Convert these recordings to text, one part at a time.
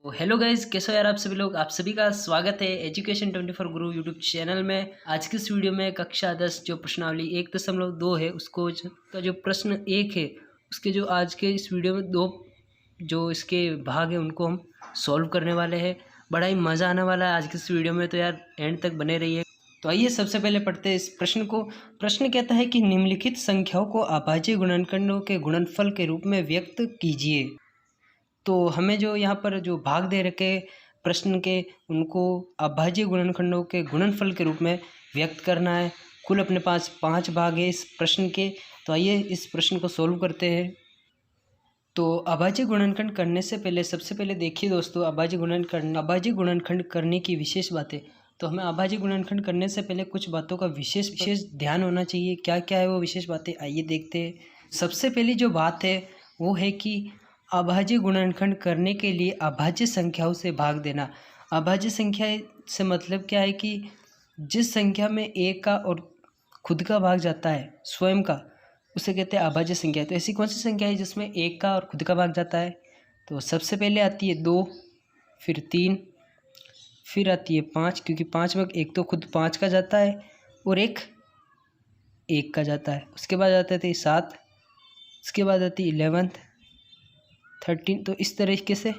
तो hello guys, कैसे हो यार आप सभी लोग। आप सभी का स्वागत है एजुकेशन 24 गुरु यूट्यूब चैनल में। आज की इस वीडियो में कक्षा 10 जो प्रश्नावली 1.2 है उसको का जो प्रश्न 1 है उसके जो आज के इस वीडियो में दो जो इसके भाग हैं उनको हम सॉल्व करने वाले हैं। बड़ा ही मज़ा आने वाला है आज की इस वीडियो में, तो यार एंड तक बने रहिए। तो आइए सबसे पहले पढ़ते हैं इस प्रश्न को। प्रश्न कहता है कि निम्नलिखित संख्याओं को अभाज्य गुणनखंडों के गुणनफल के रूप में व्यक्त कीजिए। तो हमें जो यहाँ पर जो भाग दे रखे प्रश्न के उनको अभाज्य गुणनखंडों के गुणनफल के रूप में व्यक्त करना है। कुल अपने पास 5 भाग है इस प्रश्न के। तो आइए इस प्रश्न को सोल्व करते हैं। तो अभाज्य गुणनखंड करने से पहले सबसे पहले देखिए दोस्तों, अभाज्य गुणनखंड करने की विशेष बातें। तो हमें अभाज्य गुणनखंड करने से पहले कुछ बातों का विशेष ध्यान होना चाहिए। क्या क्या है वो विशेष बातें, आइए देखते हैं। सबसे पहली जो बात है वो है कि अभाज्य गुणनखंड करने के लिए अभाज्य संख्याओं से भाग देना। अभाज्य संख्या से मतलब क्या है कि जिस संख्या में एक का और खुद का भाग जाता है स्वयं का, उसे कहते हैं अभाज्य संख्या। तो ऐसी कौन सी संख्या है जिसमें एक का और खुद का भाग जाता है? तो सबसे पहले आती है 2, फिर 3, फिर आती है 5, क्योंकि 5 में एक तो खुद 5 का जाता है और एक का जाता है। उसके बाद आता है 7, उसके बाद आती है 11, 13। तो इस तरीके से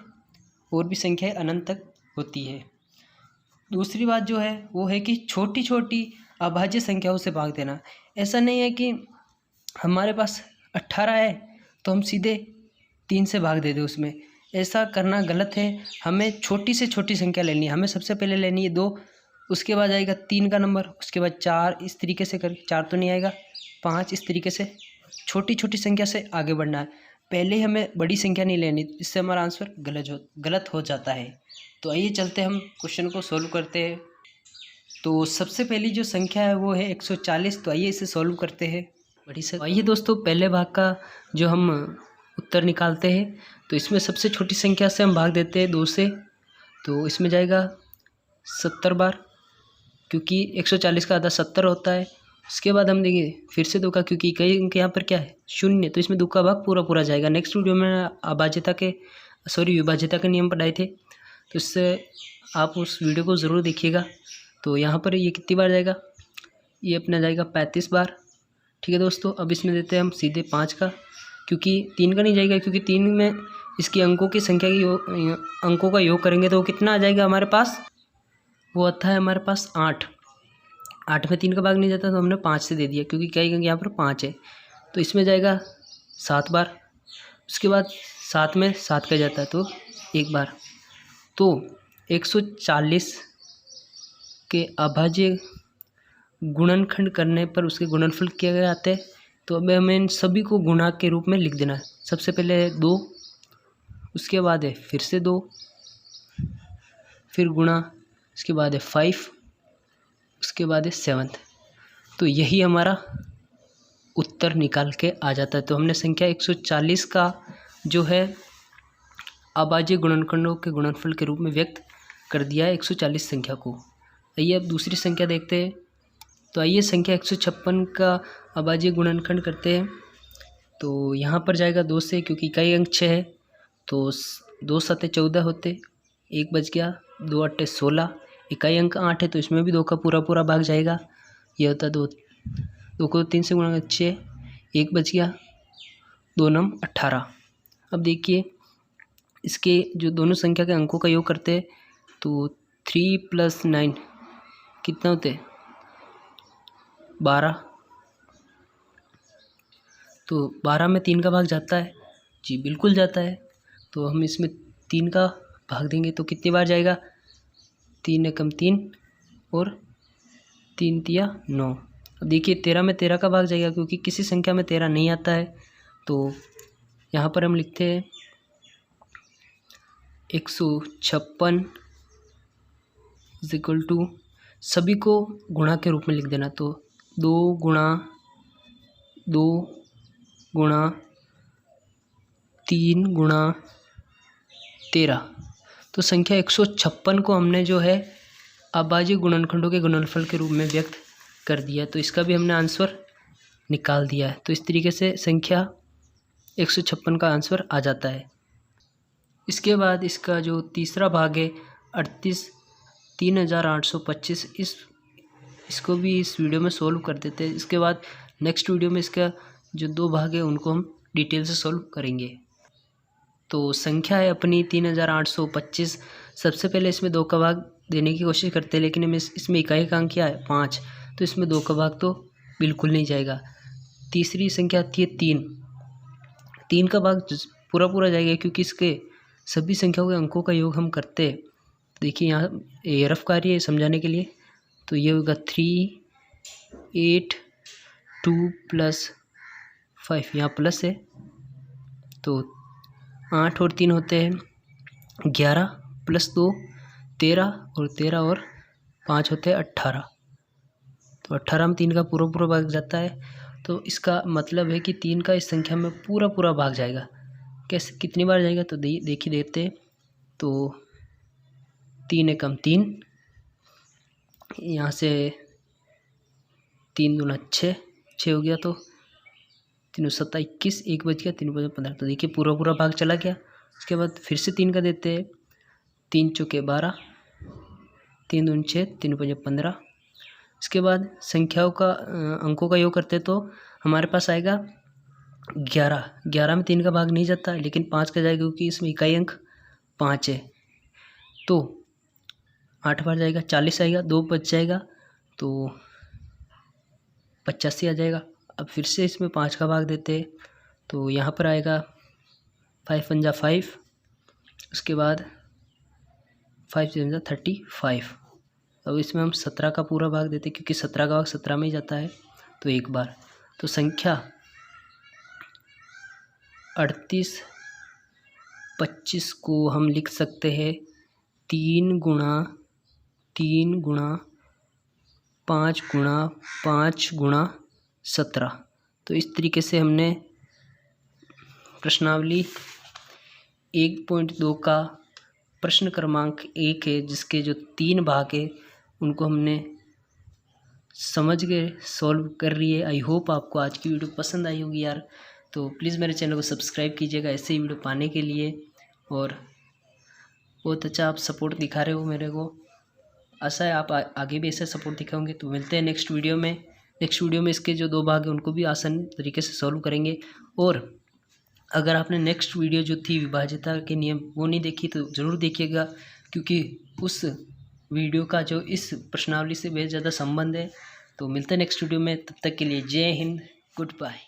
और भी संख्याएं अनंत तक होती है। दूसरी बात जो है वो है कि छोटी छोटी अभाज्य संख्याओं से भाग देना। ऐसा नहीं है कि हमारे पास 18 है तो हम सीधे 3 से भाग दे दें उसमें। ऐसा करना गलत है। हमें छोटी से छोटी संख्या लेनी है। हमें सबसे पहले लेनी है 2, उसके बाद आएगा 3 का नंबर, उसके बाद 4, इस तरीके से कर 4 तो नहीं आएगा, 5, इस तरीके से छोटी छोटी संख्या से आगे बढ़ना है। पहले हमें बड़ी संख्या नहीं लेनी, इससे हमारा आंसर गलत हो जाता है। तो आइए चलते हम क्वेश्चन को सोल्व करते हैं। तो सबसे पहली जो संख्या है वो है 140। तो आइए इसे सोल्व करते हैं। बड़ी से आइए दोस्तों पहले भाग का जो हम उत्तर निकालते हैं। तो इसमें सबसे छोटी संख्या से हम भाग देते हैं 2 से। तो इसमें जाएगा 70 बार, क्योंकि 140 का आधा 70 होता है। उसके बाद हम देंगे फिर से 2 का, क्योंकि कई अंक यहाँ पर क्या है 0, तो इसमें 2 का भाग पूरा पूरा जाएगा। नेक्स्ट वीडियो में विभाज्यता के नियम पढ़ाए थे, तो इससे आप उस वीडियो को ज़रूर देखिएगा। तो यहाँ पर ये कितनी बार जाएगा, ये अपना जाएगा 35 बार। ठीक है दोस्तों, अब इसमें देते हैं हम सीधे 5 का, क्योंकि 3 का नहीं जाएगा, क्योंकि 3 में इसकी अंकों की संख्या की अंकों का योग करेंगे तो वो कितना आ जाएगा हमारे पास, वो आता है हमारे पास 8। 8 में 3 का भाग नहीं जाता तो हमने 5 से दे दिया, क्योंकि कई अंक यहाँ पर 5 है। तो इसमें जाएगा 7 बार। उसके बाद 7 में 7 का जाता है तो 1 बार। तो 140 के अभाज्य गुणनखंड करने पर उसके गुणनफल क्या गए आते हैं। तो अब हमें इन सभी को गुणा के रूप में लिख देना है। सबसे पहले है 2, उसके बाद है फिर से 2, फिर गुणा, उसके बाद है 5, उसके बाद है 7। तो यही हमारा उत्तर निकाल के आ जाता है। तो हमने संख्या 140 का जो है अभाज्य गुणनखंडों के गुणनफल के रूप में व्यक्त कर दिया है 140 संख्या को। आइए अब दूसरी संख्या देखते हैं। तो आइए संख्या 156 का अभाज्य गुणनखंड करते हैं। तो यहाँ पर जाएगा 2 से, क्योंकि इकाई अंक 6 है तो 2 7 14 होते, 1 बच गया, 2 8 16, इकाई अंक 8 है तो इसमें भी 2 का पूरा पूरा भाग जाएगा। ये होता है 2 को 3 से गुणा 6, 1 बच गया, 2 9 18। अब देखिए इसके जो दोनों संख्या के अंकों का योग करते हैं तो 3 + 9 कितना होते 12। तो 12 में 3 का भाग जाता है, जी बिल्कुल जाता है। तो हम इसमें 3 का भाग देंगे तो कितनी बार जाएगा, 3 एकम 3 और 3 तिया 9। अब देखिए 13 में 13 का भाग जाएगा, क्योंकि किसी संख्या में 13 नहीं आता है। तो यहाँ पर हम लिखते हैं 156 = सभी को गुणा के रूप में लिख देना। तो 2 × 2 × 3 × 13। तो संख्या 156 को हमने जो है अभाज्य गुणनखंडों के गुणनफल के रूप में व्यक्त कर दिया। तो इसका भी हमने आंसर निकाल दिया है। तो इस तरीके से संख्या 156 का आंसर आ जाता है। इसके बाद इसका जो तीसरा भाग है 38,3825, इसको भी इस वीडियो में सोल्व कर देते हैं। इसके बाद नेक्स्ट वीडियो में इसका जो 2 भाग है उनको हम डिटेल से सोल्व करेंगे। तो संख्या है अपनी 3825। सबसे पहले इसमें 2 का भाग देने की कोशिश करते हैं, लेकिन हमें इसमें इकाई का अंक क्या है 5, तो इसमें 2 का भाग तो बिल्कुल नहीं जाएगा। तीसरी संख्या आती है 3 का भाग पूरा पूरा जाएगा, क्योंकि इसके सभी संख्याओं के अंकों का योग हम करते हैं। देखिए यहाँ ये रफ कार्य है समझाने के लिए, तो ये होगा 3, 8, 2 + 5, यहाँ प्लस है तो 8 और 3 होते हैं 11 + 2 13 और 13 और 5 होते हैं 18। तो 18 में 3 का पूरा पूरा भाग जाता है। तो इसका मतलब है कि 3 का इस संख्या में पूरा पूरा भाग जाएगा। कैसे, कितनी बार जाएगा तो देखिए देते हैं। तो 3 एकम 3, यहाँ से 3 दूना 6 हो गया, तो 3 7 21, 1 बच गया, 3 5 15। तो देखिए पूरा पूरा भाग चला गया। उसके बाद फिर से 3 का देते हैं, 3 चौके 12, 3 दूनी 6, 3 5 15। इसके बाद संख्याओं का अंकों का योग करते हैं, तो हमारे पास आएगा 11। 11 में 3 का भाग नहीं जाता, लेकिन 5 का जाएगा, क्योंकि इसमें इकाई अंक 5 है। तो 8 बार जाएगा, 40 आएगा, 2 बच जाएगा, तो 85 आ जाएगा। अब फिर से इसमें 5 का भाग देते हैं, तो यहाँ पर आएगा 5 पंजा 5, उसके बाद 5 पंजा 35। अब इसमें हम 17 का पूरा भाग देते हैं, क्योंकि 17 का भाग 17 में ही जाता है, तो 1 बार। तो संख्या 3825 को हम लिख सकते हैं 3 × 3 × 5 × 5 × 17। तो इस तरीके से हमने प्रश्नावली 1.2 का प्रश्न क्रमांक 1 है, जिसके जो 3 भाग है उनको हमने समझ के सॉल्व कर रही है। आई होप आपको आज की वीडियो पसंद आई होगी यार। तो प्लीज़ मेरे चैनल को सब्सक्राइब कीजिएगा ऐसे ही वीडियो पाने के लिए, और बहुत अच्छा आप सपोर्ट दिखा रहे हो मेरे को। आशा है आप आगे भी ऐसे सपोर्ट दिखाओगे। तो मिलते हैं नेक्स्ट वीडियो में। नेक्स्ट वीडियो में इसके जो 2 भाग हैं उनको भी आसान तरीके से सॉल्व करेंगे। और अगर आपने नेक्स्ट वीडियो जो थी विभाज्यता के नियम वो नहीं देखी तो ज़रूर देखिएगा, क्योंकि उस वीडियो का जो इस प्रश्नावली से बेहद ज़्यादा संबंध है। तो मिलते हैं नेक्स्ट वीडियो में, तब तक के लिए जय हिंद, गुड बाय।